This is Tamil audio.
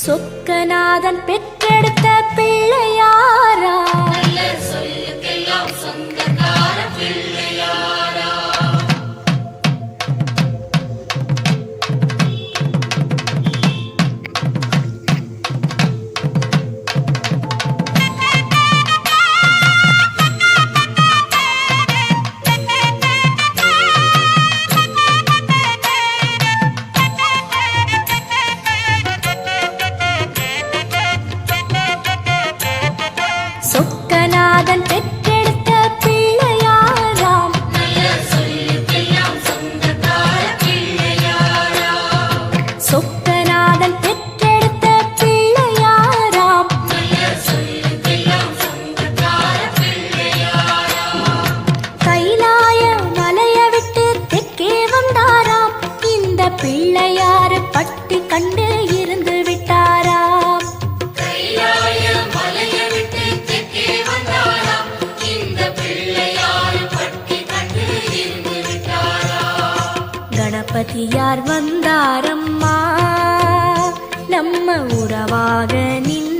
சொக்கநாதன் பெற்றெடுத்த பிள்ளையாரா சொல்லுக்கெல்லாம் சொந்தக்கார பிள்ளையாரா. சொக்கநாதன் பெற்றெடுத்த பிள்ளையாராம் சொல்லுக்கெல்லாம் சொந்தக்கார பிள்ளையாரா. சொக்கநாதன் பெற்றெடுத்த பிள்ளையாராம் சொல்லுக்கெல்லாம் சொந்தக்கார பிள்ளையாரா. கைலாய மலைய விட்டு தெற்கே வந்தாராம் இந்த பிள்ளையாரு பட்டி கண்டு இருந்து விட்டாராம் கைலாய மலையை விட்டு தெற்கே வந்தாராம். இந்த பிள்ளையார் பட்டி கண்டு இருந்து விட்டாரா. கணபதியார் வந்தாரம்மா நம்ம உறவாக நின்று